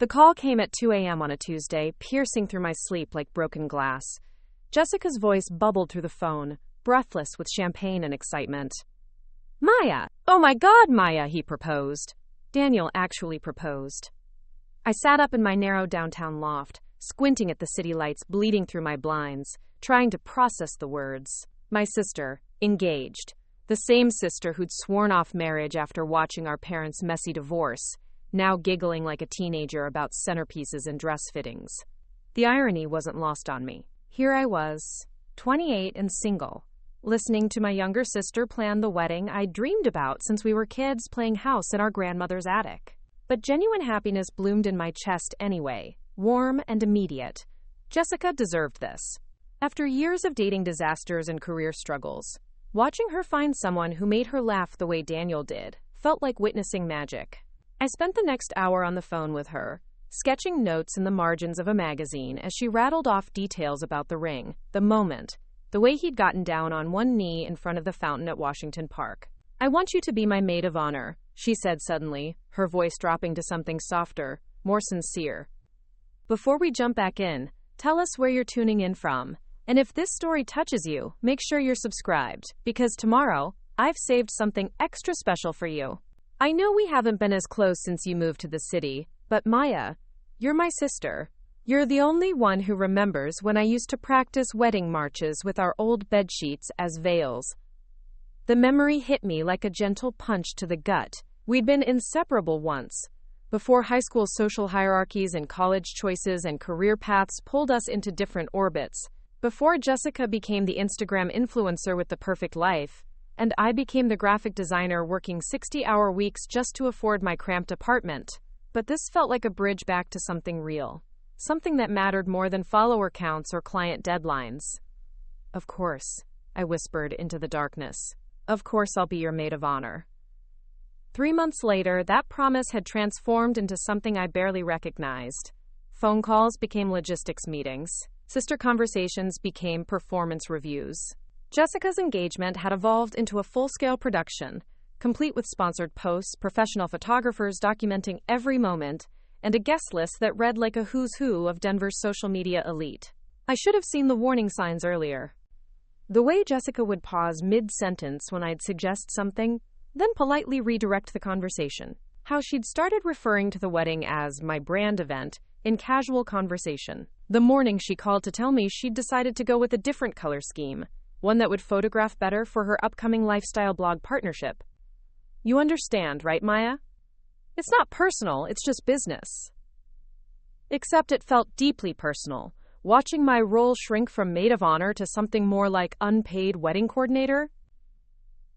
The call came at 2 a.m. on a Tuesday, piercing through my sleep like broken glass. Jessica's voice bubbled through the phone, breathless with champagne and excitement. "Maya! Oh my God, Maya!" he proposed. Daniel actually proposed. I sat up in my narrow downtown loft, squinting at the city lights bleeding through my blinds, trying to process the words. My sister, engaged. The same sister who'd sworn off marriage after watching our parents' messy divorce, now giggling like a teenager about centerpieces and dress fittings. The irony wasn't lost on me. Here I was, 28 and single, listening to my younger sister plan the wedding I'd dreamed about since we were kids playing house in our grandmother's attic. But genuine happiness bloomed in my chest anyway, warm and immediate. Jessica deserved this. After years of dating disasters and career struggles, watching her find someone who made her laugh the way Daniel did felt like witnessing magic. I spent the next hour on the phone with her, sketching notes in the margins of a magazine as she rattled off details about the ring, the moment, the way he'd gotten down on one knee in front of the fountain at Washington Park. "I want you to be my maid of honor," she said suddenly, her voice dropping to something softer, more sincere. "Before we jump back in, tell us where you're tuning in from. And if this story touches you, make sure you're subscribed, because tomorrow, I've saved something extra special for you. I know we haven't been as close since you moved to the city, but Maya, you're my sister. You're the only one who remembers when I used to practice wedding marches with our old bedsheets as veils." The memory hit me like a gentle punch to the gut. We'd been inseparable once, before high school social hierarchies and college choices and career paths pulled us into different orbits. Before Jessica became the Instagram influencer with the perfect life, and I became the graphic designer working 60-hour weeks just to afford my cramped apartment. But this felt like a bridge back to something real. Something that mattered more than follower counts or client deadlines. "Of course," I whispered into the darkness. "Of course I'll be your maid of honor." 3 months later, that promise had transformed into something I barely recognized. Phone calls became logistics meetings. Sister conversations became performance reviews. Jessica's engagement had evolved into a full-scale production, complete with sponsored posts, professional photographers documenting every moment, and a guest list that read like a who's who of Denver's social media elite. I should have seen the warning signs earlier. The way Jessica would pause mid-sentence when I'd suggest something, then politely redirect the conversation. How she'd started referring to the wedding as my brand event in casual conversation. The morning she called to tell me she'd decided to go with a different color scheme, one that would photograph better for her upcoming lifestyle blog partnership. "You understand, right, Maya? It's not personal, it's just business." Except it felt deeply personal, watching my role shrink from maid of honor to something more like unpaid wedding coordinator.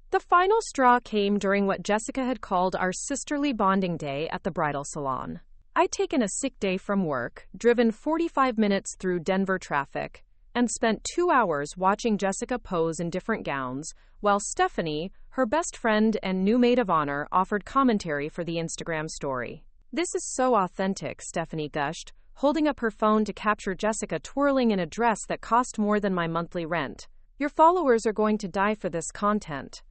The final straw came during what Jessica had called our sisterly bonding day at the bridal salon. I'd taken a sick day from work, driven 45 minutes through Denver traffic, and spent 2 hours watching Jessica pose in different gowns, while Stephanie, her best friend and new maid of honor, offered commentary for the Instagram story. "This is so authentic," Stephanie gushed, holding up her phone to capture Jessica twirling in a dress that cost more than my monthly rent. "Your followers are going to die for this content."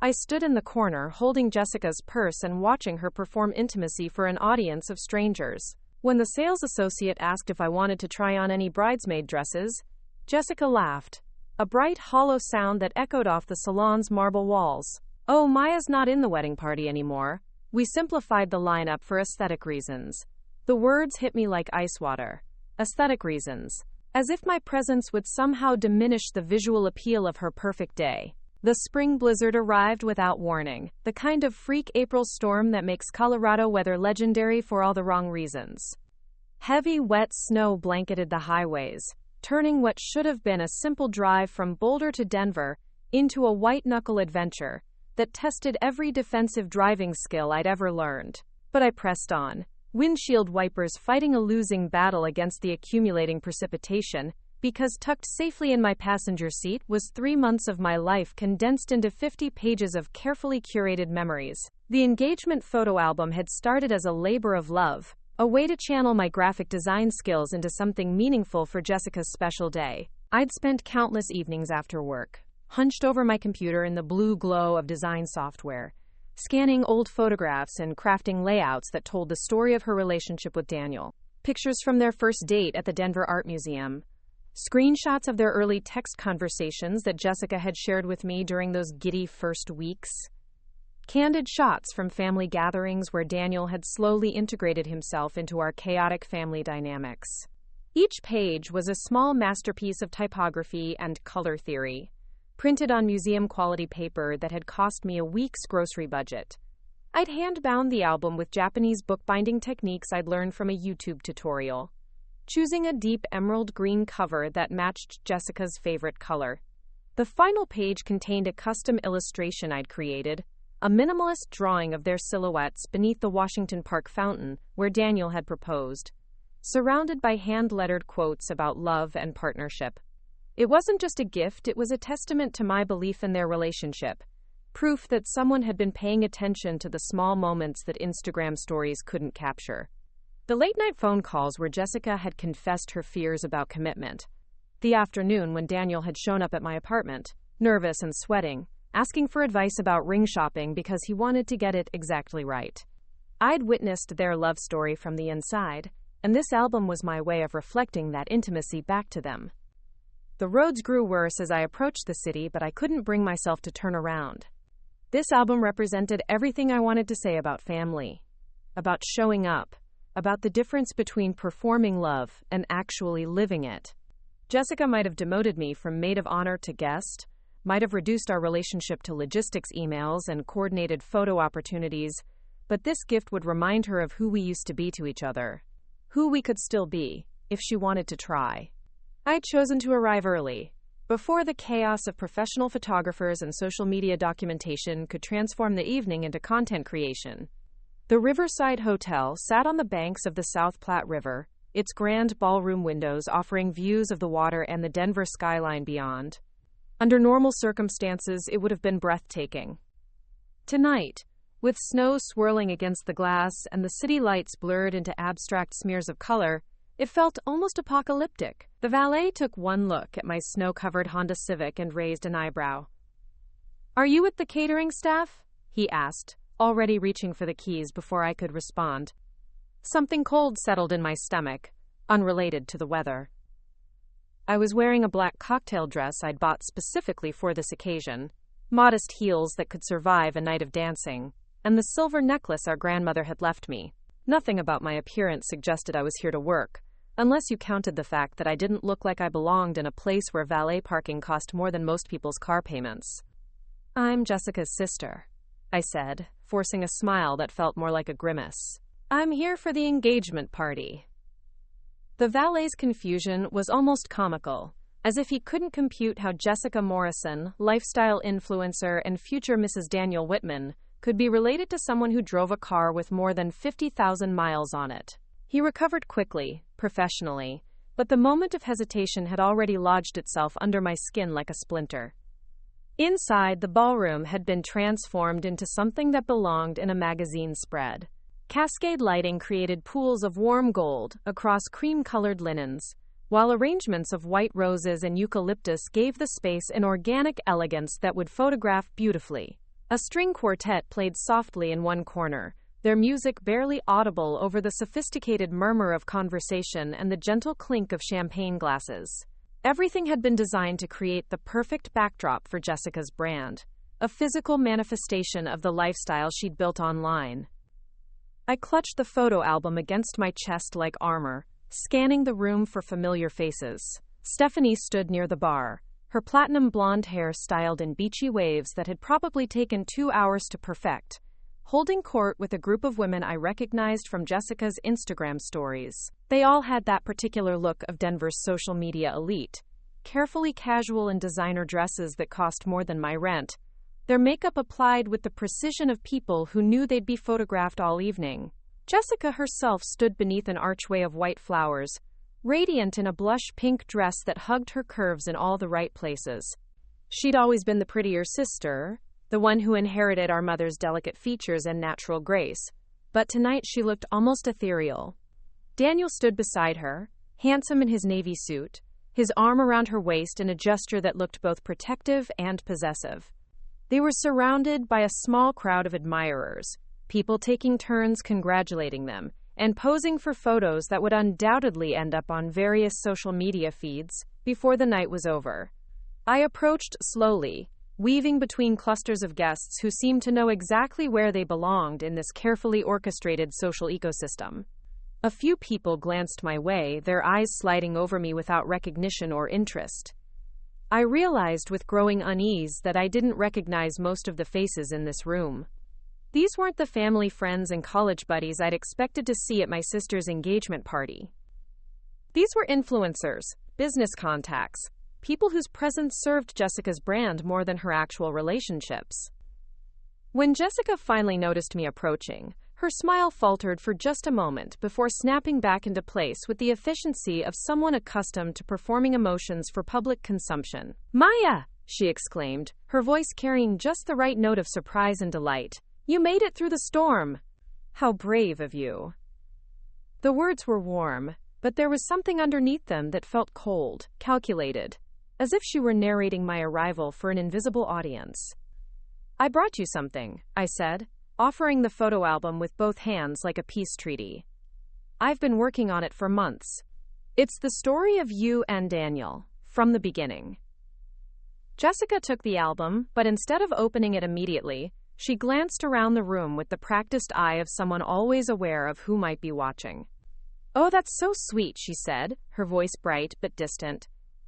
I stood in the corner holding Jessica's purse and watching her perform intimacy for an audience of strangers. When the sales associate asked if I wanted to try on any bridesmaid dresses, Jessica laughed, a bright, hollow sound that echoed off the salon's marble walls. "Oh, Maya's not in the wedding party anymore. We simplified the lineup for aesthetic reasons." The words hit me like ice water. Aesthetic reasons. As if my presence would somehow diminish the visual appeal of her perfect day. The spring blizzard arrived without warning, the kind of freak April storm that makes Colorado weather legendary for all the wrong reasons. Heavy, wet snow blanketed the highways, turning what should have been a simple drive from Boulder to Denver into a white-knuckle adventure that tested every defensive driving skill I'd ever learned. But I pressed on, windshield wipers fighting a losing battle against the accumulating precipitation, because tucked safely in my passenger seat was 3 months of my life condensed into 50 pages of carefully curated memories. The engagement photo album had started as a labor of love, a way to channel my graphic design skills into something meaningful for Jessica's special day. I'd spent countless evenings after work, hunched over my computer in the blue glow of design software, scanning old photographs and crafting layouts that told the story of her relationship with Daniel. Pictures from their first date at the Denver Art Museum. Screenshots of their early text conversations that Jessica had shared with me during those giddy first weeks. Candid shots from family gatherings where Daniel had slowly integrated himself into our chaotic family dynamics. Each page was a small masterpiece of typography and color theory, printed on museum-quality paper that had cost me a week's grocery budget. I'd hand-bound the album with Japanese bookbinding techniques I'd learned from a YouTube tutorial, choosing a deep emerald green cover that matched Jessica's favorite color. The final page contained a custom illustration I'd created, a minimalist drawing of their silhouettes beneath the Washington Park fountain where Daniel had proposed, surrounded by hand-lettered quotes about love and partnership. It wasn't just a gift, it was a testament to my belief in their relationship, proof that someone had been paying attention to the small moments that Instagram stories couldn't capture. The late-night phone calls where Jessica had confessed her fears about commitment. The afternoon when Daniel had shown up at my apartment, nervous and sweating, asking for advice about ring shopping because he wanted to get it exactly right. I'd witnessed their love story from the inside, and this album was my way of reflecting that intimacy back to them. The roads grew worse as I approached the city, but I couldn't bring myself to turn around. This album represented everything I wanted to say about family, about showing up, about the difference between performing love and actually living it. Jessica might have demoted me from maid of honor to guest, might have reduced our relationship to logistics emails and coordinated photo opportunities, but this gift would remind her of who we used to be to each other, who we could still be, if she wanted to try. I'd chosen to arrive early, before the chaos of professional photographers and social media documentation could transform the evening into content creation. The Riverside Hotel sat on the banks of the South Platte River, its grand ballroom windows offering views of the water and the Denver skyline beyond. Under normal circumstances, it would have been breathtaking. Tonight, with snow swirling against the glass and the city lights blurred into abstract smears of color, it felt almost apocalyptic. The valet took one look at my snow-covered Honda Civic and raised an eyebrow. "Are you with the catering staff?" he asked, already reaching for the keys before I could respond. Something cold settled in my stomach, unrelated to the weather. I was wearing a black cocktail dress I'd bought specifically for this occasion, modest heels that could survive a night of dancing, and the silver necklace our grandmother had left me. Nothing about my appearance suggested I was here to work, unless you counted the fact that I didn't look like I belonged in a place where valet parking cost more than most people's car payments. "I'm Jessica's sister," I said, forcing a smile that felt more like a grimace. "I'm here for the engagement party." The valet's confusion was almost comical, as if he couldn't compute how Jessica Morrison, lifestyle influencer and future Mrs. Daniel Whitman, could be related to someone who drove a car with more than 50,000 miles on it. He recovered quickly, professionally, but the moment of hesitation had already lodged itself under my skin like a splinter. Inside, the ballroom had been transformed into something that belonged in a magazine spread. Cascade lighting created pools of warm gold across cream-colored linens, while arrangements of white roses and eucalyptus gave the space an organic elegance that would photograph beautifully. A string quartet played softly in one corner, their music barely audible over the sophisticated murmur of conversation and the gentle clink of champagne glasses. Everything had been designed to create the perfect backdrop for Jessica's brand, a physical manifestation of the lifestyle she'd built online. I clutched the photo album against my chest like armor, scanning the room for familiar faces. Stephanie stood near the bar, her platinum blonde hair styled in beachy waves that had probably taken 2 hours to perfect, holding court with a group of women I recognized from Jessica's Instagram stories. They all had that particular look of Denver's social media elite, carefully casual in designer dresses that cost more than my rent, their makeup applied with the precision of people who knew they'd be photographed all evening. Jessica herself stood beneath an archway of white flowers, radiant in a blush pink dress that hugged her curves in all the right places. She'd always been the prettier sister, the one who inherited our mother's delicate features and natural grace, but tonight she looked almost ethereal. Daniel stood beside her, handsome in his navy suit, his arm around her waist in a gesture that looked both protective and possessive. They were surrounded by a small crowd of admirers, people taking turns congratulating them, and posing for photos that would undoubtedly end up on various social media feeds before the night was over. I approached slowly, weaving between clusters of guests who seemed to know exactly where they belonged in this carefully orchestrated social ecosystem. A few people glanced my way, their eyes sliding over me without recognition or interest. I realized with growing unease that I didn't recognize most of the faces in this room. These weren't the family, friends, and college buddies I'd expected to see at my sister's engagement party. These were influencers, business contacts, people whose presence served Jessica's brand more than her actual relationships. When Jessica finally noticed me approaching, her smile faltered for just a moment before snapping back into place with the efficiency of someone accustomed to performing emotions for public consumption. "Maya!" she exclaimed, her voice carrying just the right note of surprise and delight. "You made it through the storm! How brave of you!" The words were warm, but there was something underneath them that felt cold, calculated, as if she were narrating my arrival for an invisible audience. "I brought you something," I said, offering the photo album with both hands like a peace treaty. "I've been working on it for months. It's the story of you and Daniel, from the beginning." Jessica took the album, but instead of opening it immediately, she glanced around the room with the practiced eye of someone always aware of who might be watching. "Oh, that's so sweet," she said, her voice bright but distant.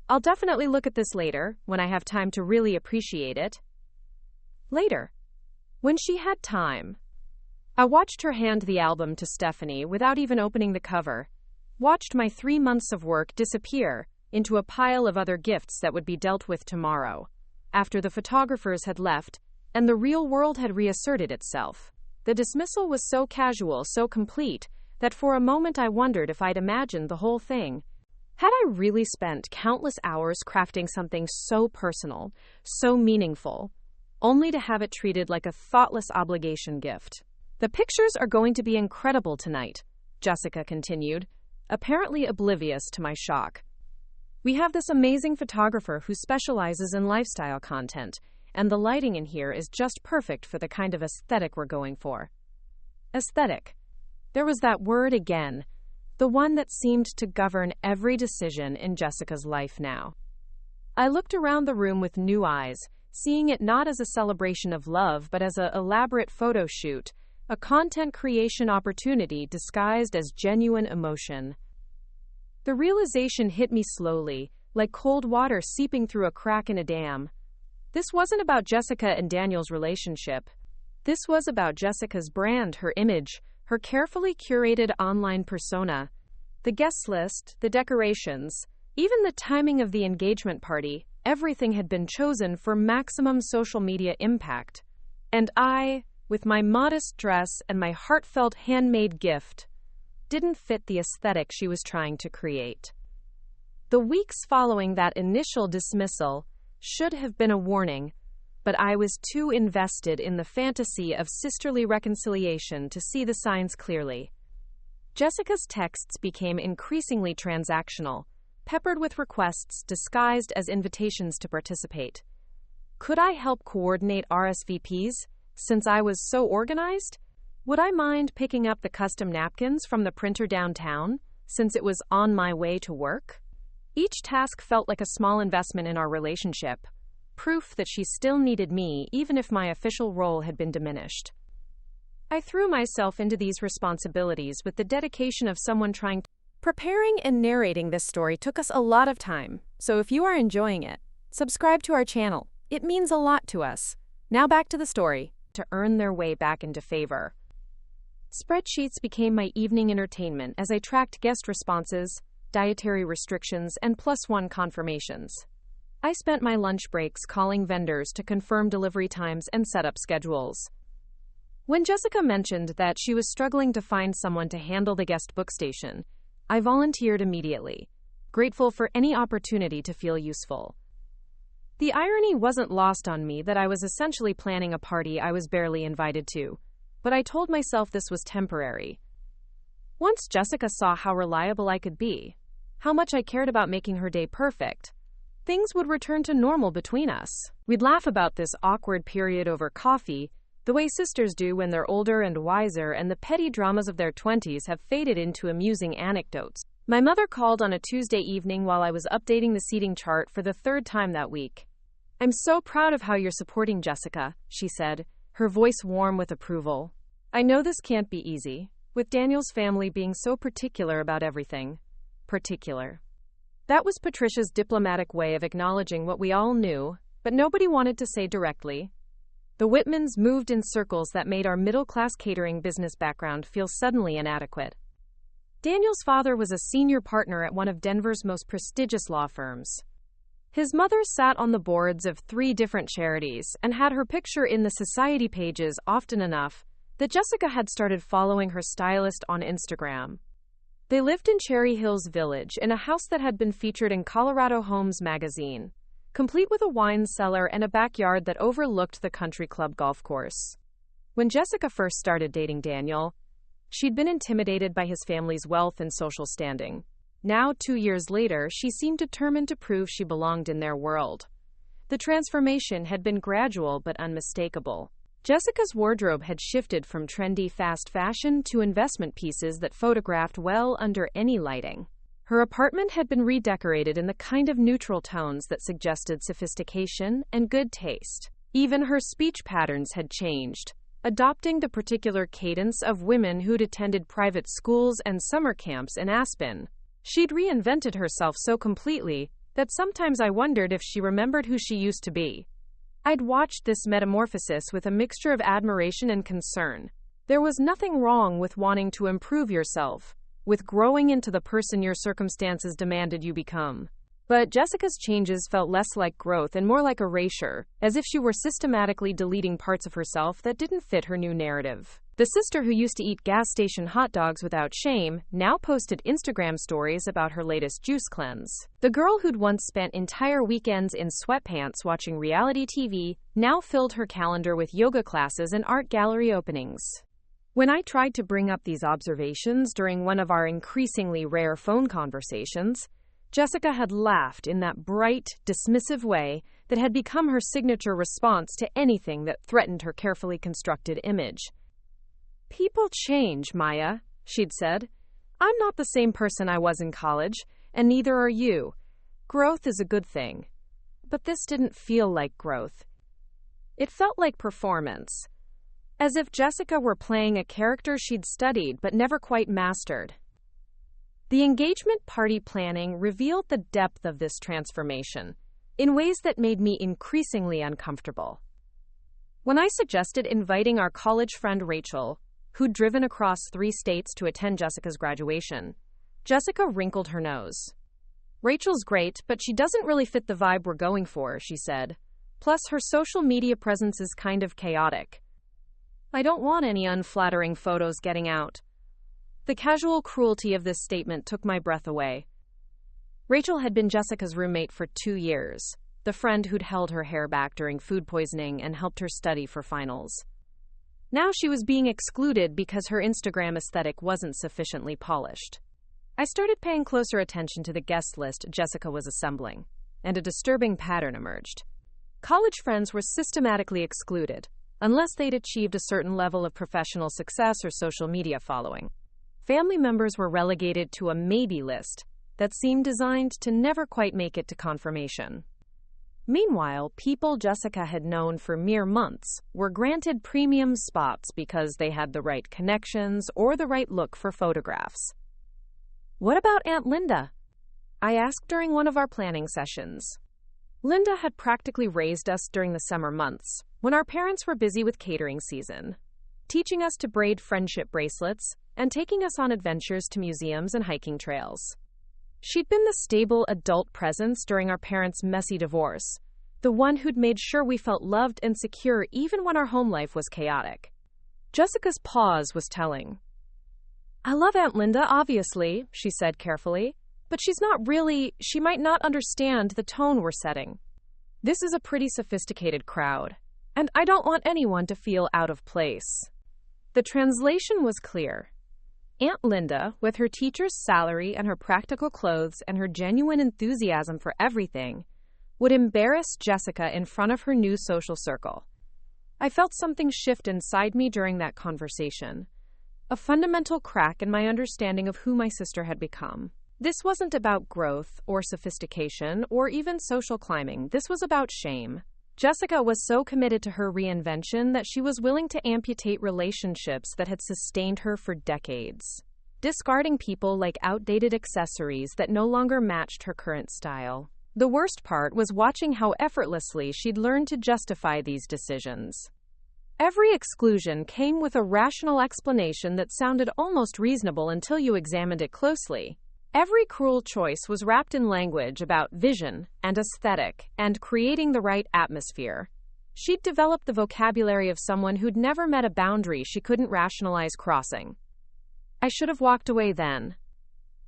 "I'll definitely look at this later, when I have time to really appreciate it." Later. When she had time. I watched her hand the album to Stephanie without even opening the cover, watched my 3 months of work disappear into a pile of other gifts that would be dealt with tomorrow, after the photographers had left and the real world had reasserted itself. The dismissal was so casual, so complete, that for a moment I wondered if I'd imagined the whole thing. Had I really spent countless hours crafting something so personal, so meaningful, only to have it treated like a thoughtless obligation gift? "The pictures are going to be incredible tonight," Jessica continued, apparently oblivious to my shock. "We have this amazing photographer who specializes in lifestyle content, and the lighting in here is just perfect for the kind of aesthetic we're going for." Aesthetic. There was that word again, the one that seemed to govern every decision in Jessica's life now. I looked around the room with new eyes, seeing it not as a celebration of love but as an elaborate photo shoot, a content creation opportunity disguised as genuine emotion. The realization hit me slowly, like cold water seeping through a crack in a dam. This wasn't about Jessica and Daniel's relationship. This was about Jessica's brand, her image, her carefully curated online persona. The guest list, the decorations, even the timing of the engagement party, everything had been chosen for maximum social media impact. And I, with my modest dress and my heartfelt handmade gift, didn't fit the aesthetic she was trying to create. The weeks following that initial dismissal should have been a warning, but I was too invested in the fantasy of sisterly reconciliation to see the signs clearly. Jessica's texts became increasingly transactional, peppered with requests disguised as invitations to participate. Could I help coordinate RSVPs, since I was so organized? Would I mind picking up the custom napkins from the printer downtown, since it was on my way to work? Each task felt like a small investment in our relationship, proof that she still needed me even if my official role had been diminished. I threw myself into these responsibilities with the dedication of someone trying to... Preparing and narrating this story took us a lot of time, so if you are enjoying it, subscribe to our channel. It means a lot to us. Now back to the story, to earn their way back into favor. Spreadsheets became my evening entertainment as I tracked guest responses, dietary restrictions, and +1 confirmations. I spent my lunch breaks calling vendors to confirm delivery times and set up schedules. When Jessica mentioned that she was struggling to find someone to handle the guest book-station, I volunteered immediately, grateful for any opportunity to feel useful. The irony wasn't lost on me that I was essentially planning a party I was barely invited to, but I told myself this was temporary. Once Jessica saw how reliable I could be, how much I cared about making her day perfect, things would return to normal between us. We'd laugh about this awkward period over coffee, the way sisters do when they're older and wiser, and the petty dramas of their 20s have faded into amusing anecdotes. My mother called on a Tuesday evening while I was updating the seating chart for the third time that week. "I'm so proud of how you're supporting Jessica," she said, her voice warm with approval. "I know this can't be easy, with Daniel's family being so particular about everything." Particular. That was Patricia's diplomatic way of acknowledging what we all knew, but nobody wanted to say directly. The Whitmans moved in circles that made our middle-class catering business background feel suddenly inadequate. Daniel's father was a senior partner at one of Denver's most prestigious law firms. His mother sat on the boards of 3 different charities and had her picture in the society pages often enough that Jessica had started following her stylist on Instagram. They lived in Cherry Hills Village in a house that had been featured in Colorado Homes magazine, complete with a wine cellar and a backyard that overlooked the country club golf course. When Jessica first started dating Daniel, she'd been intimidated by his family's wealth and social standing. Now, 2 years later, she seemed determined to prove she belonged in their world. The transformation had been gradual but unmistakable. Jessica's wardrobe had shifted from trendy fast fashion to investment pieces that photographed well under any lighting. Her apartment had been redecorated in the kind of neutral tones that suggested sophistication and good taste. Even her speech patterns had changed, adopting the particular cadence of women who'd attended private schools and summer camps in Aspen. She'd reinvented herself so completely that sometimes I wondered if she remembered who she used to be. I'd watched this metamorphosis with a mixture of admiration and concern. There was nothing wrong with wanting to improve yourself, with growing into the person your circumstances demanded you become. But Jessica's changes felt less like growth and more like erasure, as if she were systematically deleting parts of herself that didn't fit her new narrative. The sister who used to eat gas station hot dogs without shame now posted Instagram stories about her latest juice cleanse. The girl who'd once spent entire weekends in sweatpants watching reality TV now filled her calendar with yoga classes and art gallery openings. When I tried to bring up these observations during one of our increasingly rare phone conversations, Jessica had laughed in that bright, dismissive way that had become her signature response to anything that threatened her carefully constructed image. "People change, Maya," she'd said. "I'm not the same person I was in college, and neither are you. Growth is a good thing." But this didn't feel like growth. It felt like performance, as if Jessica were playing a character she'd studied but never quite mastered. The engagement party planning revealed the depth of this transformation in ways that made me increasingly uncomfortable. When I suggested inviting our college friend Rachel, who'd driven across 3 states to attend Jessica's graduation, Jessica wrinkled her nose. "Rachel's great, but she doesn't really fit the vibe we're going for," she said. "Plus, her social media presence is kind of chaotic. I don't want any unflattering photos getting out." The casual cruelty of this statement took my breath away. Rachel had been Jessica's roommate for 2 years, the friend who'd held her hair back during food poisoning and helped her study for finals. Now she was being excluded because her Instagram aesthetic wasn't sufficiently polished. I started paying closer attention to the guest list Jessica was assembling, and a disturbing pattern emerged. College friends were systematically excluded, unless they'd achieved a certain level of professional success or social media following. Family members were relegated to a maybe list that seemed designed to never quite make it to confirmation. Meanwhile, people Jessica had known for mere months were granted premium spots because they had the right connections or the right look for photographs. "What about Aunt Linda?" I asked during one of our planning sessions. Linda had practically raised us during the summer months, when our parents were busy with catering season, teaching us to braid friendship bracelets and taking us on adventures to museums and hiking trails. She'd been the stable adult presence during our parents' messy divorce, the one who'd made sure we felt loved and secure even when our home life was chaotic. Jessica's pause was telling. "I love Aunt Linda, obviously," she said carefully, "but she might not understand the tone we're setting. This is a pretty sophisticated crowd, and I don't want anyone to feel out of place." The translation was clear. Aunt Linda, with her teacher's salary and her practical clothes and her genuine enthusiasm for everything, would embarrass Jessica in front of her new social circle. I felt something shift inside me during that conversation. A fundamental crack in my understanding of who my sister had become. This wasn't about growth or sophistication or even social climbing. This was about shame. Jessica was so committed to her reinvention that she was willing to amputate relationships that had sustained her for decades, discarding people like outdated accessories that no longer matched her current style. The worst part was watching how effortlessly she'd learned to justify these decisions. Every exclusion came with a rational explanation that sounded almost reasonable until you examined it closely. Every cruel choice was wrapped in language about vision and aesthetic and creating the right atmosphere. She'd developed the vocabulary of someone who'd never met a boundary she couldn't rationalize crossing. I should have walked away then.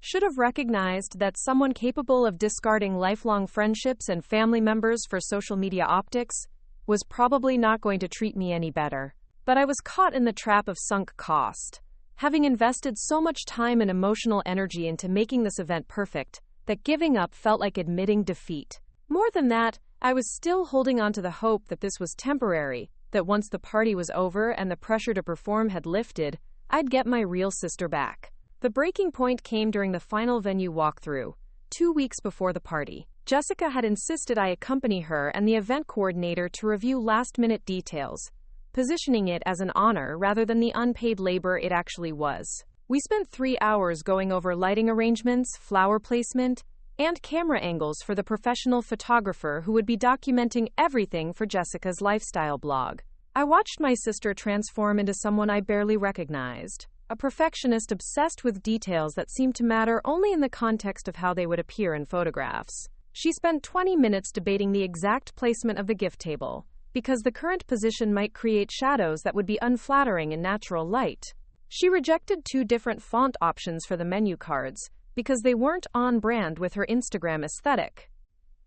Should have recognized that someone capable of discarding lifelong friendships and family members for social media optics was probably not going to treat me any better. But I was caught in the trap of sunk cost. Having invested so much time and emotional energy into making this event perfect, that giving up felt like admitting defeat. More than that, I was still holding on to the hope that this was temporary, that once the party was over and the pressure to perform had lifted, I'd get my real sister back. The breaking point came during the final venue walkthrough, 2 weeks before the party. Jessica had insisted I accompany her and the event coordinator to review last-minute details, positioning it as an honor rather than the unpaid labor it actually was. We spent 3 hours going over lighting arrangements, flower placement, and camera angles for the professional photographer who would be documenting everything for Jessica's lifestyle blog. I watched my sister transform into someone I barely recognized, a perfectionist obsessed with details that seemed to matter only in the context of how they would appear in photographs. She spent 20 minutes debating the exact placement of the gift table, because the current position might create shadows that would be unflattering in natural light. She rejected 2 different font options for the menu cards, because they weren't on brand with her Instagram aesthetic.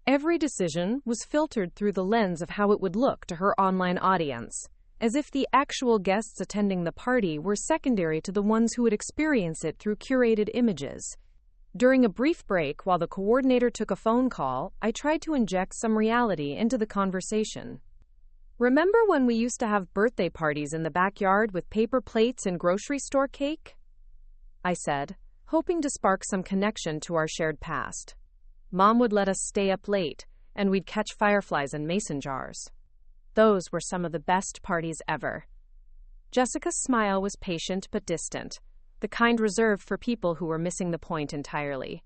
Every decision was filtered through the lens of how it would look to her online audience, as if the actual guests attending the party were secondary to the ones who would experience it through curated images. During a brief break while the coordinator took a phone call, I tried to inject some reality into the conversation. Remember when we used to have birthday parties in the backyard with paper plates and grocery store cake? I said, hoping to spark some connection to our shared past. Mom would let us stay up late, and we'd catch fireflies in mason jars. Those were some of the best parties ever. Jessica's smile was patient but distant, the kind reserved for people who were missing the point entirely.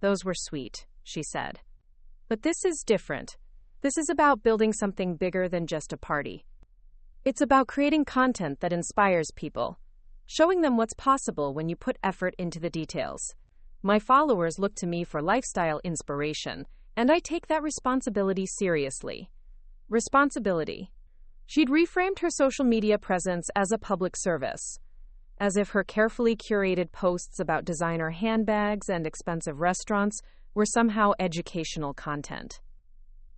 Those were sweet, she said. But this is different. This is about building something bigger than just a party. It's about creating content that inspires people, showing them what's possible when you put effort into the details. My followers look to me for lifestyle inspiration, and I take that responsibility seriously. Responsibility. She'd reframed her social media presence as a public service, as if her carefully curated posts about designer handbags and expensive restaurants were somehow educational content.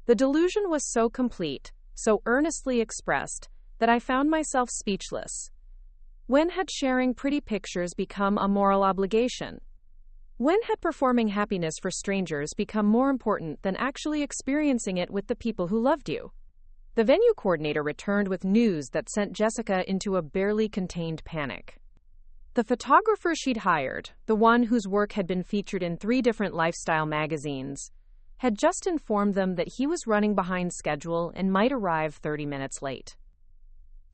The delusion was so complete, so earnestly expressed, that I found myself speechless. When had sharing pretty pictures become a moral obligation? When had performing happiness for strangers become more important than actually experiencing it with the people who loved you? The venue coordinator returned with news that sent Jessica into a barely contained panic. The photographer she'd hired, the one whose work had been featured in 3 different lifestyle magazines, had just informed them that he was running behind schedule and might arrive 30 minutes late.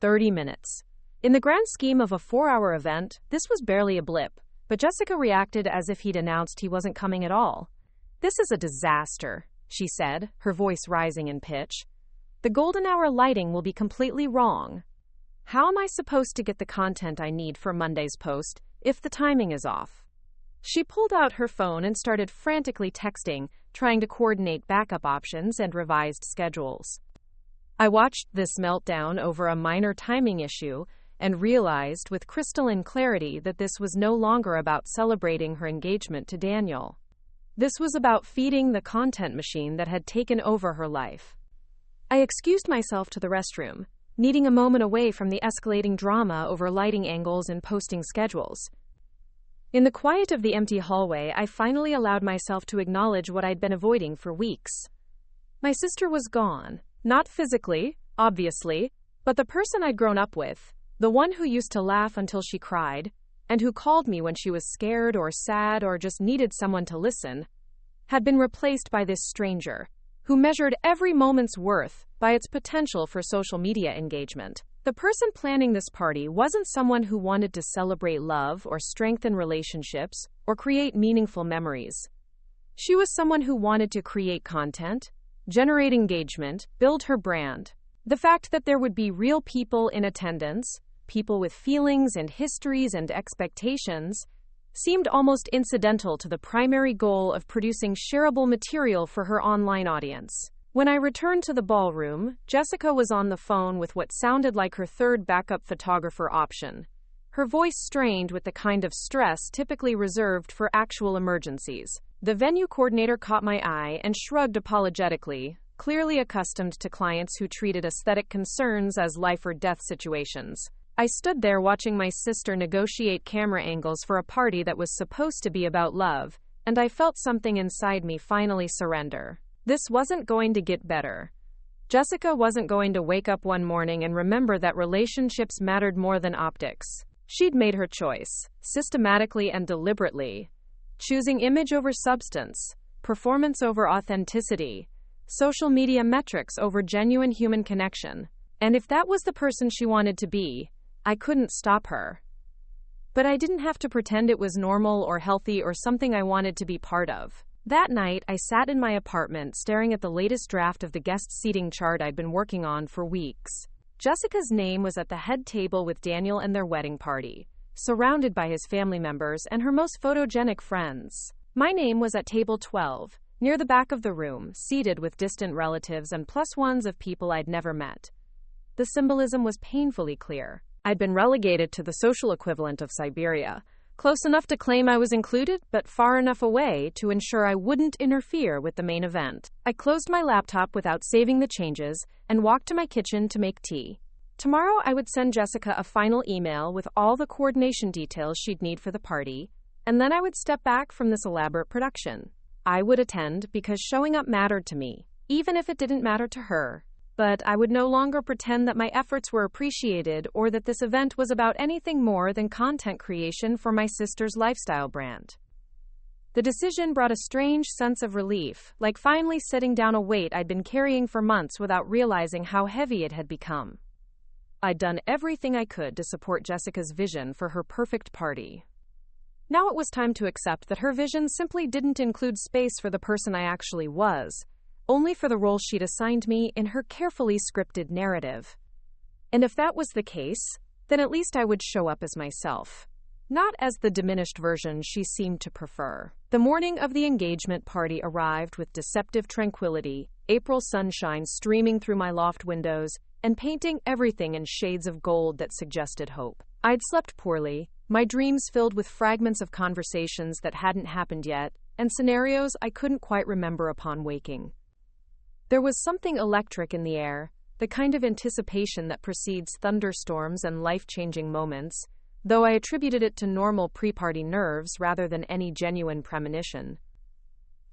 30 minutes. In the grand scheme of a 4-hour event, this was barely a blip, but Jessica reacted as if he'd announced he wasn't coming at all. "This is a disaster," she said, her voice rising in pitch. "The golden hour lighting will be completely wrong. How am I supposed to get the content I need for Monday's post if the timing is off?" She pulled out her phone and started frantically texting, trying to coordinate backup options and revised schedules. I watched this meltdown over a minor timing issue and realized with crystalline clarity that this was no longer about celebrating her engagement to Daniel. This was about feeding the content machine that had taken over her life. I excused myself to the restroom, needing a moment away from the escalating drama over lighting angles and posting schedules. In the quiet of the empty hallway, I finally allowed myself to acknowledge what I'd been avoiding for weeks. My sister was gone. Not physically, obviously, but the person I'd grown up with, the one who used to laugh until she cried, and who called me when she was scared or sad or just needed someone to listen, had been replaced by this stranger, who measured every moment's worth by its potential for social media engagement. The person planning this party wasn't someone who wanted to celebrate love or strengthen relationships or create meaningful memories. She was someone who wanted to create content, generate engagement, build her brand. The fact that there would be real people in attendance, people with feelings and histories and expectations, seemed almost incidental to the primary goal of producing shareable material for her online audience. When I returned to the ballroom, Jessica was on the phone with what sounded like her third backup photographer option, her voice strained with the kind of stress typically reserved for actual emergencies. The venue coordinator caught my eye and shrugged apologetically, clearly accustomed to clients who treated aesthetic concerns as life or death situations. I stood there watching my sister negotiate camera angles for a party that was supposed to be about love, and I felt something inside me finally surrender. This wasn't going to get better. Jessica wasn't going to wake up one morning and remember that relationships mattered more than optics. She'd made her choice, systematically and deliberately, choosing image over substance, performance over authenticity, social media metrics over genuine human connection. And if that was the person she wanted to be, I couldn't stop her. But I didn't have to pretend it was normal or healthy or something I wanted to be part of. That night, I sat in my apartment staring at the latest draft of the guest seating chart I'd been working on for weeks. Jessica's name was at the head table with Daniel and their wedding party, surrounded by his family members and her most photogenic friends. My name was at table 12, near the back of the room, seated with distant relatives and plus ones of people I'd never met. The symbolism was painfully clear. I'd been relegated to the social equivalent of Siberia, close enough to claim I was included, but far enough away to ensure I wouldn't interfere with the main event. I closed my laptop without saving the changes and walked to my kitchen to make tea. Tomorrow I would send Jessica a final email with all the coordination details she'd need for the party, and then I would step back from this elaborate production. I would attend because showing up mattered to me, even if it didn't matter to her. But I would no longer pretend that my efforts were appreciated or that this event was about anything more than content creation for my sister's lifestyle brand. The decision brought a strange sense of relief, like finally setting down a weight I'd been carrying for months without realizing how heavy it had become. I'd done everything I could to support Jessica's vision for her perfect party. Now it was time to accept that her vision simply didn't include space for the person I actually was, only for the role she'd assigned me in her carefully scripted narrative. And if that was the case, then at least I would show up as myself, not as the diminished version she seemed to prefer. The morning of the engagement party arrived with deceptive tranquility, April sunshine streaming through my loft windows and painting everything in shades of gold that suggested hope. I'd slept poorly, my dreams filled with fragments of conversations that hadn't happened yet, and scenarios I couldn't quite remember upon waking. There was something electric in the air, the kind of anticipation that precedes thunderstorms and life-changing moments, though I attributed it to normal pre-party nerves rather than any genuine premonition.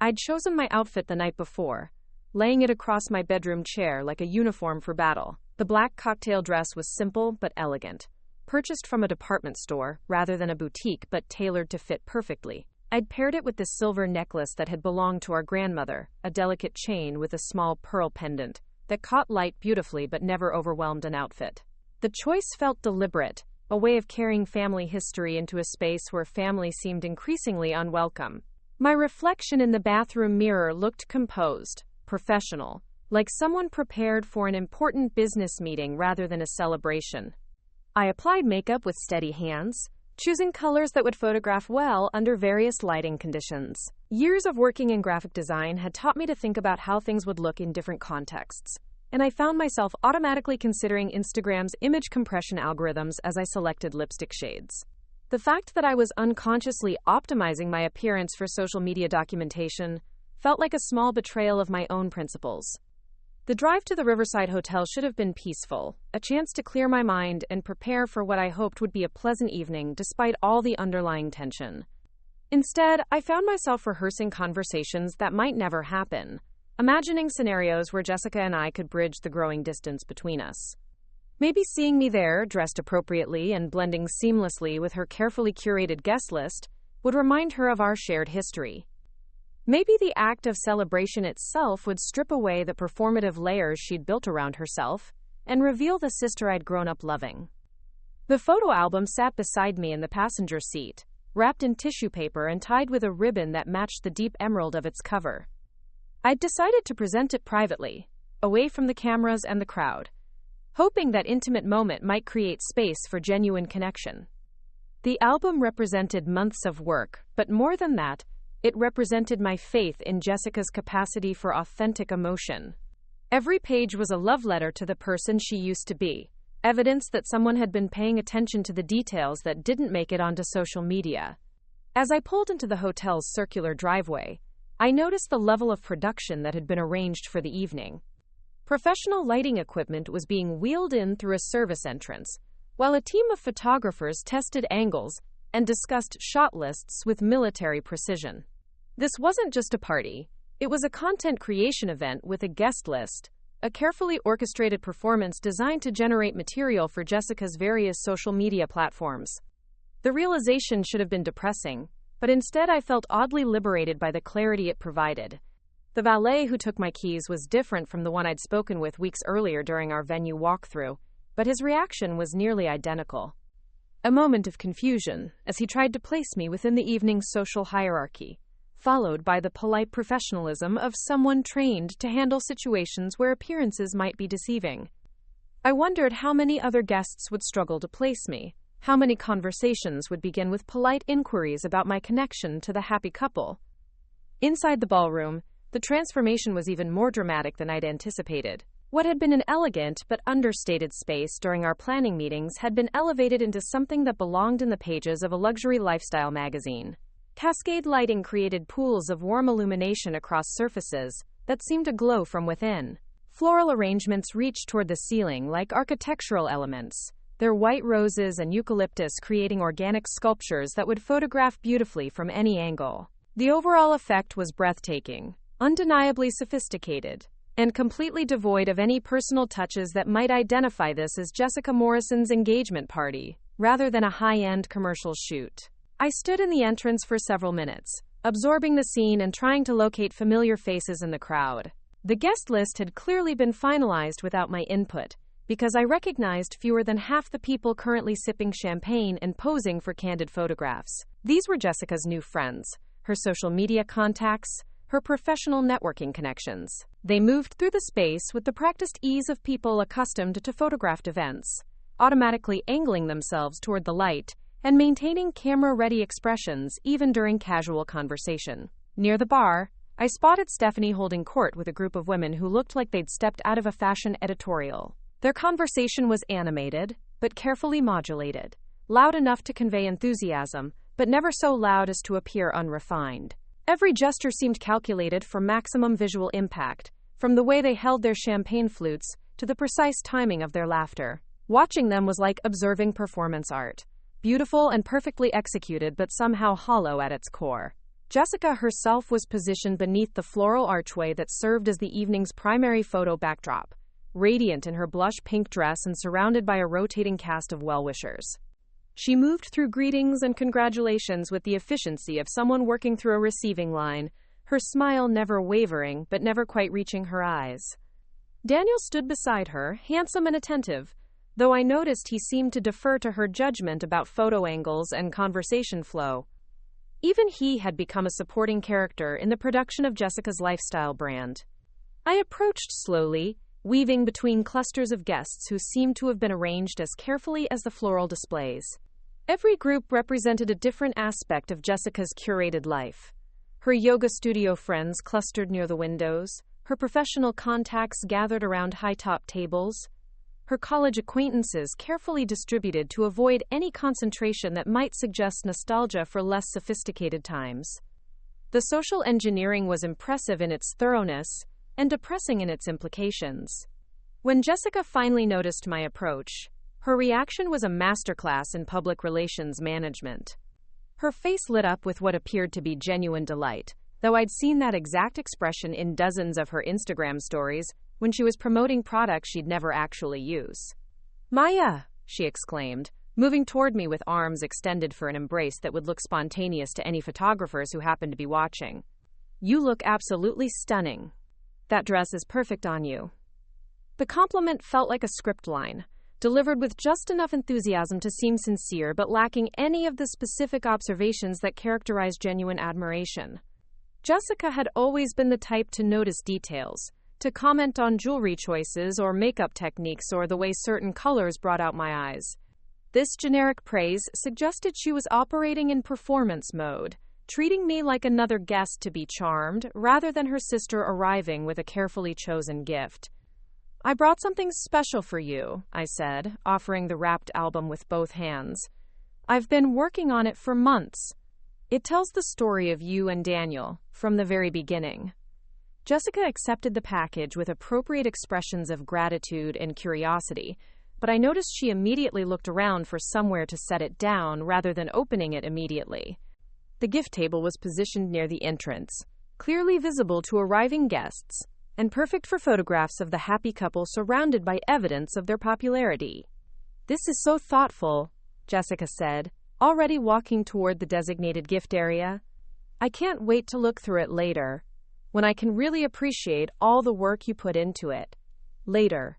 I'd chosen my outfit the night before, laying it across my bedroom chair like a uniform for battle. The black cocktail dress was simple but elegant, purchased from a department store rather than a boutique but tailored to fit perfectly. I'd paired it with the silver necklace that had belonged to our grandmother, a delicate chain with a small pearl pendant that caught light beautifully but never overwhelmed an outfit. The choice felt deliberate, a way of carrying family history into a space where family seemed increasingly unwelcome. My reflection in the bathroom mirror looked composed, professional, like someone prepared for an important business meeting rather than a celebration. I applied makeup with steady hands, choosing colors that would photograph well under various lighting conditions. Years of working in graphic design had taught me to think about how things would look in different contexts, and I found myself automatically considering Instagram's image compression algorithms as I selected lipstick shades. The fact that I was unconsciously optimizing my appearance for social media documentation felt like a small betrayal of my own principles. The drive to the Riverside Hotel should have been peaceful, a chance to clear my mind and prepare for what I hoped would be a pleasant evening despite all the underlying tension. Instead, I found myself rehearsing conversations that might never happen, imagining scenarios where Jessica and I could bridge the growing distance between us. Maybe seeing me there, dressed appropriately and blending seamlessly with her carefully curated guest list, would remind her of our shared history. Maybe the act of celebration itself would strip away the performative layers she'd built around herself and reveal the sister I'd grown up loving. The photo album sat beside me in the passenger seat, wrapped in tissue paper and tied with a ribbon that matched the deep emerald of its cover. I'd decided to present it privately, away from the cameras and the crowd, hoping that intimate moment might create space for genuine connection. The album represented months of work, but more than that, it represented my faith in Jessica's capacity for authentic emotion. Every page was a love letter to the person she used to be, evidence that someone had been paying attention to the details that didn't make it onto social media. As I pulled into the hotel's circular driveway, I noticed the level of production that had been arranged for the evening. Professional lighting equipment was being wheeled in through a service entrance, while a team of photographers tested angles and discussed shot lists with military precision. This wasn't just a party, it was a content creation event with a guest list, a carefully orchestrated performance designed to generate material for Jessica's various social media platforms. The realization should have been depressing, but instead I felt oddly liberated by the clarity it provided. The valet who took my keys was different from the one I'd spoken with weeks earlier during our venue walkthrough, but his reaction was nearly identical. A moment of confusion as he tried to place me within the evening's social hierarchy, followed by the polite professionalism of someone trained to handle situations where appearances might be deceiving. I wondered how many other guests would struggle to place me, how many conversations would begin with polite inquiries about my connection to the happy couple. Inside the ballroom, the transformation was even more dramatic than I'd anticipated. What had been an elegant but understated space during our planning meetings had been elevated into something that belonged in the pages of a luxury lifestyle magazine. Cascade lighting created pools of warm illumination across surfaces that seemed to glow from within. Floral arrangements reached toward the ceiling like architectural elements, their white roses and eucalyptus creating organic sculptures that would photograph beautifully from any angle. The overall effect was breathtaking, undeniably sophisticated, and completely devoid of any personal touches that might identify this as Jessica Morrison's engagement party, rather than a high-end commercial shoot. I stood in the entrance for several minutes, absorbing the scene and trying to locate familiar faces in the crowd. The guest list had clearly been finalized without my input, because I recognized fewer than half the people currently sipping champagne and posing for candid photographs. These were Jessica's new friends, her social media contacts, her professional networking connections. They moved through the space with the practiced ease of people accustomed to photographed events, automatically angling themselves toward the light and maintaining camera-ready expressions even during casual conversation. Near the bar, I spotted Stephanie holding court with a group of women who looked like they'd stepped out of a fashion editorial. Their conversation was animated, but carefully modulated, loud enough to convey enthusiasm, but never so loud as to appear unrefined. Every gesture seemed calculated for maximum visual impact, from the way they held their champagne flutes to the precise timing of their laughter. Watching them was like observing performance art. Beautiful and perfectly executed, but somehow hollow at its core. Jessica herself was positioned beneath the floral archway that served as the evening's primary photo backdrop, radiant in her blush pink dress and surrounded by a rotating cast of well-wishers. She moved through greetings and congratulations with the efficiency of someone working through a receiving line, her smile never wavering but never quite reaching her eyes. Daniel stood beside her, handsome and attentive, though I noticed he seemed to defer to her judgment about photo angles and conversation flow. Even he had become a supporting character in the production of Jessica's lifestyle brand. I approached slowly, weaving between clusters of guests who seemed to have been arranged as carefully as the floral displays. Every group represented a different aspect of Jessica's curated life. Her yoga studio friends clustered near the windows, her professional contacts gathered around high-top tables, her college acquaintances carefully distributed to avoid any concentration that might suggest nostalgia for less sophisticated times. The social engineering was impressive in its thoroughness and depressing in its implications. When Jessica finally noticed my approach, her reaction was a masterclass in public relations management. Her face lit up with what appeared to be genuine delight, though I'd seen that exact expression in dozens of her Instagram stories when she was promoting products she'd never actually use. "Maya!" she exclaimed, moving toward me with arms extended for an embrace that would look spontaneous to any photographers who happened to be watching. "You look absolutely stunning. That dress is perfect on you." The compliment felt like a script line, delivered with just enough enthusiasm to seem sincere but lacking any of the specific observations that characterize genuine admiration. Jessica had always been the type to notice details, to comment on jewelry choices or makeup techniques or the way certain colors brought out my eyes. This generic praise suggested she was operating in performance mode, treating me like another guest to be charmed rather than her sister arriving with a carefully chosen gift. "I brought something special for you," I said, offering the wrapped album with both hands. "I've been working on it for months. It tells the story of you and Daniel, from the very beginning." Jessica accepted the package with appropriate expressions of gratitude and curiosity, but I noticed she immediately looked around for somewhere to set it down rather than opening it immediately. The gift table was positioned near the entrance, clearly visible to arriving guests, and perfect for photographs of the happy couple surrounded by evidence of their popularity. "This is so thoughtful," Jessica said, already walking toward the designated gift area. "I can't wait to look through it later, when I can really appreciate all the work you put into it." Later.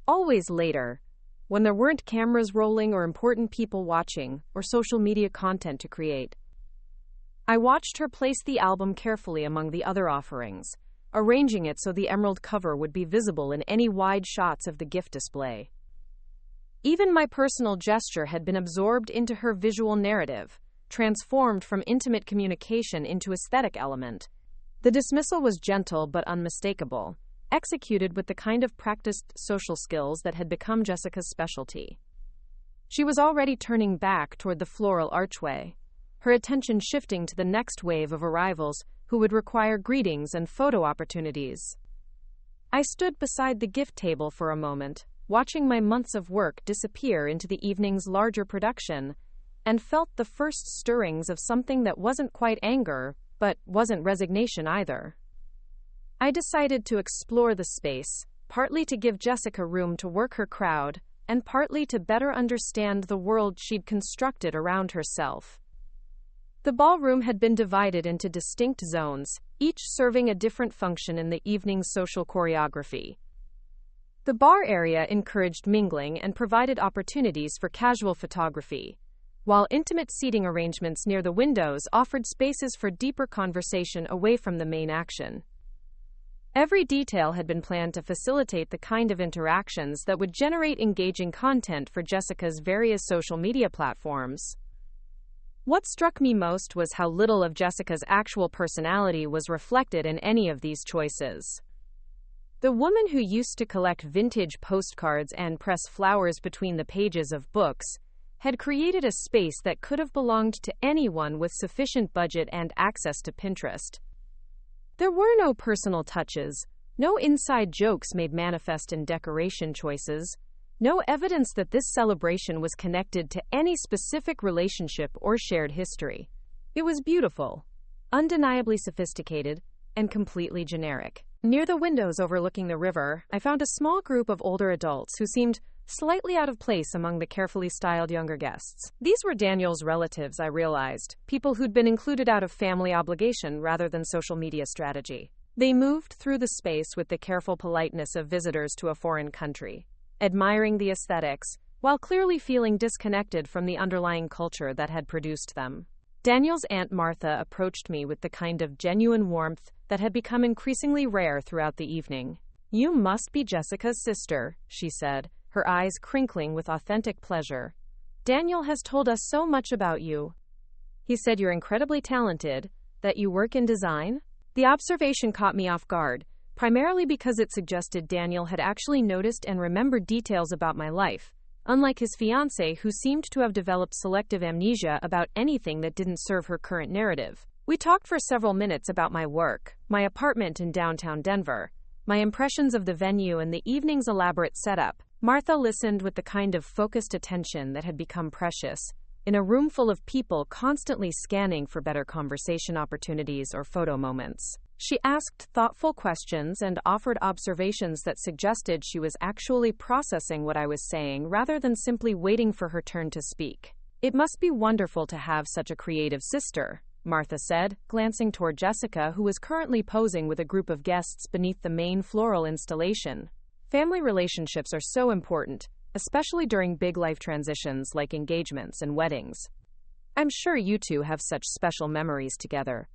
Always later. When there weren't cameras rolling or important people watching, or social media content to create. I watched her place the album carefully among the other offerings, arranging it so the emerald cover would be visible in any wide shots of the gift display. Even my personal gesture had been absorbed into her visual narrative, transformed from intimate communication into aesthetic element. The dismissal was gentle but unmistakable, executed with the kind of practiced social skills that had become Jessica's specialty. She was already turning back toward the floral archway, her attention shifting to the next wave of arrivals who would require greetings and photo opportunities. I stood beside the gift table for a moment, watching my months of work disappear into the evening's larger production, and felt the first stirrings of something that wasn't quite anger, but wasn't resignation either. I decided to explore the space, partly to give Jessica room to work her crowd, and partly to better understand the world she'd constructed around herself. The ballroom had been divided into distinct zones, each serving a different function in the evening's social choreography. The bar area encouraged mingling and provided opportunities for casual photography, while intimate seating arrangements near the windows offered spaces for deeper conversation away from the main action. Every detail had been planned to facilitate the kind of interactions that would generate engaging content for Jessica's various social media platforms. What struck me most was how little of Jessica's actual personality was reflected in any of these choices. The woman who used to collect vintage postcards and press flowers between the pages of books had created a space that could have belonged to anyone with sufficient budget and access to Pinterest. There were no personal touches, no inside jokes made manifest in decoration choices, no evidence that this celebration was connected to any specific relationship or shared history. It was beautiful, undeniably sophisticated, and completely generic. Near the windows overlooking the river, I found a small group of older adults who seemed slightly out of place among the carefully styled younger guests. These were Daniel's relatives, I realized, people who'd been included out of family obligation rather than social media strategy. They moved through the space with the careful politeness of visitors to a foreign country, admiring the aesthetics, while clearly feeling disconnected from the underlying culture that had produced them. Daniel's Aunt Martha approached me with the kind of genuine warmth that had become increasingly rare throughout the evening. "You must be Jessica's sister," she said, her eyes crinkling with authentic pleasure. "Daniel has told us so much about you. He said you're incredibly talented, that you work in design." The observation caught me off guard, primarily because it suggested Daniel had actually noticed and remembered details about my life, unlike his fiancé who seemed to have developed selective amnesia about anything that didn't serve her current narrative. We talked for several minutes about my work, my apartment in downtown Denver, my impressions of the venue and the evening's elaborate setup. Martha listened with the kind of focused attention that had become precious, in a room full of people constantly scanning for better conversation opportunities or photo moments. She asked thoughtful questions and offered observations that suggested she was actually processing what I was saying rather than simply waiting for her turn to speak. "It must be wonderful to have such a creative sister," Martha said, glancing toward Jessica, who was currently posing with a group of guests beneath the main floral installation. "Family relationships are so important, especially during big life transitions like engagements and weddings. I'm sure you two have such special memories together."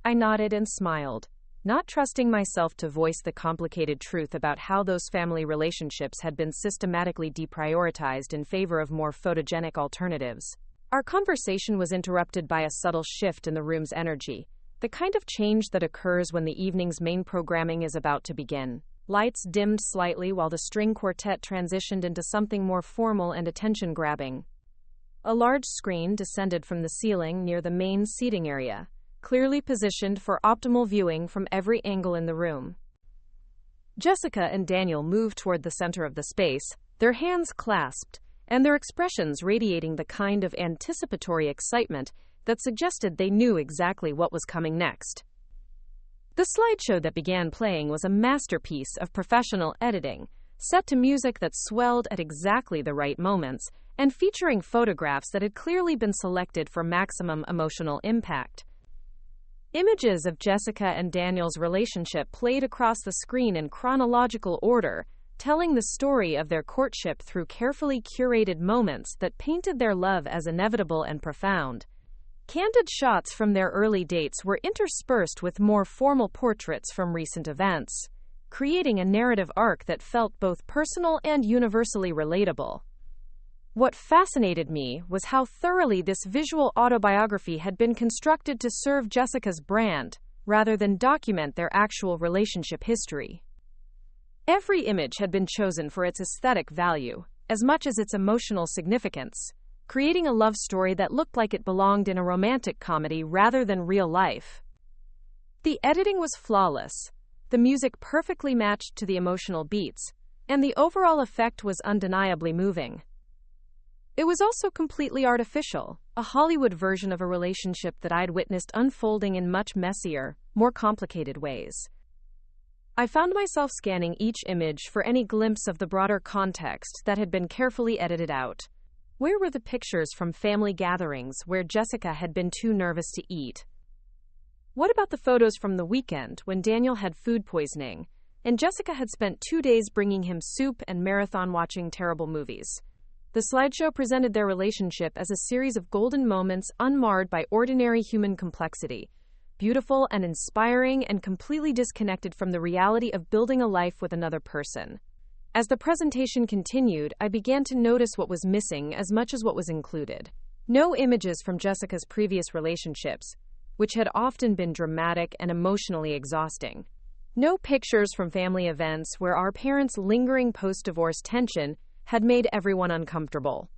I nodded and smiled, not trusting myself to voice the complicated truth about how those family relationships had been systematically deprioritized in favor of more photogenic alternatives. Our conversation was interrupted by a subtle shift in the room's energy, the kind of change that occurs when the evening's main programming is about to begin. Lights dimmed slightly while the string quartet transitioned into something more formal and attention-grabbing. A large screen descended from the ceiling near the main seating area, clearly positioned for optimal viewing from every angle in the room. Jessica and Daniel moved toward the center of the space, their hands clasped, and their expressions radiating the kind of anticipatory excitement that suggested they knew exactly what was coming next. The slideshow that began playing was a masterpiece of professional editing, set to music that swelled at exactly the right moments, and featuring photographs that had clearly been selected for maximum emotional impact. Images of Jessica and Daniel's relationship played across the screen in chronological order, telling the story of their courtship through carefully curated moments that painted their love as inevitable and profound. Candid shots from their early dates were interspersed with more formal portraits from recent events, creating a narrative arc that felt both personal and universally relatable. What fascinated me was how thoroughly this visual autobiography had been constructed to serve Jessica's brand, rather than document their actual relationship history. Every image had been chosen for its aesthetic value, as much as its emotional significance, creating a love story that looked like it belonged in a romantic comedy rather than real life. The editing was flawless, the music perfectly matched to the emotional beats, and the overall effect was undeniably moving. It was also completely artificial, a Hollywood version of a relationship that I'd witnessed unfolding in much messier, more complicated ways. I found myself scanning each image for any glimpse of the broader context that had been carefully edited out. Where were the pictures from family gatherings where Jessica had been too nervous to eat? What about the photos from the weekend when Daniel had food poisoning, and Jessica had spent 2 days bringing him soup and marathon watching terrible movies? The slideshow presented their relationship as a series of golden moments unmarred by ordinary human complexity, beautiful and inspiring and completely disconnected from the reality of building a life with another person. As the presentation continued, I began to notice what was missing as much as what was included. No images from Jessica's previous relationships, which had often been dramatic and emotionally exhausting. No pictures from family events where our parents' lingering post-divorce tension had made everyone uncomfortable.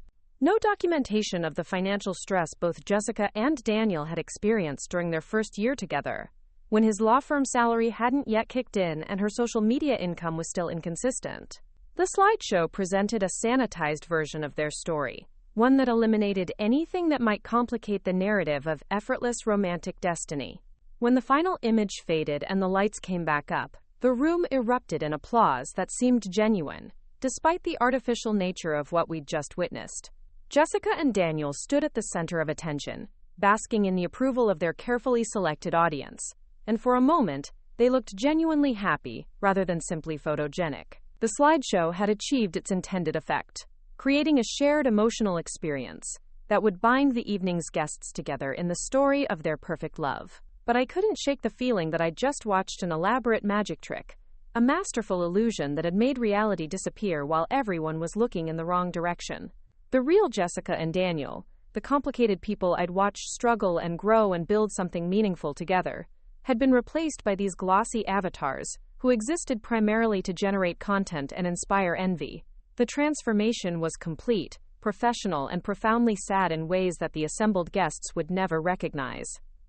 No documentation of the financial stress both Jessica and Daniel had experienced during their first year together, when his law firm salary hadn't yet kicked in and her social media income was still inconsistent. The slideshow presented a sanitized version of their story, one that eliminated anything that might complicate the narrative of effortless romantic destiny. When the final image faded and the lights came back up, the room erupted in applause that seemed genuine, despite the artificial nature of what we'd just witnessed. Jessica and Daniel stood at the center of attention, basking in the approval of their carefully selected audience, and for a moment, they looked genuinely happy rather than simply photogenic. The slideshow had achieved its intended effect, creating a shared emotional experience that would bind the evening's guests together in the story of their perfect love. But I couldn't shake the feeling that I'd just watched an elaborate magic trick, a masterful illusion that had made reality disappear while everyone was looking in the wrong direction. The real Jessica and Daniel, the complicated people I'd watched struggle and grow and build something meaningful together, had been replaced by these glossy avatars who existed primarily to generate content and inspire envy. The transformation was complete, professional, and profoundly sad in ways that the assembled guests would never recognize.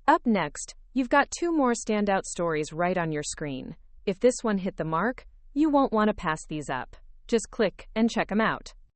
Up next, you've got 2 more standout stories right on your screen. If this one hit the mark, you won't want to pass these up. Just click and check them out.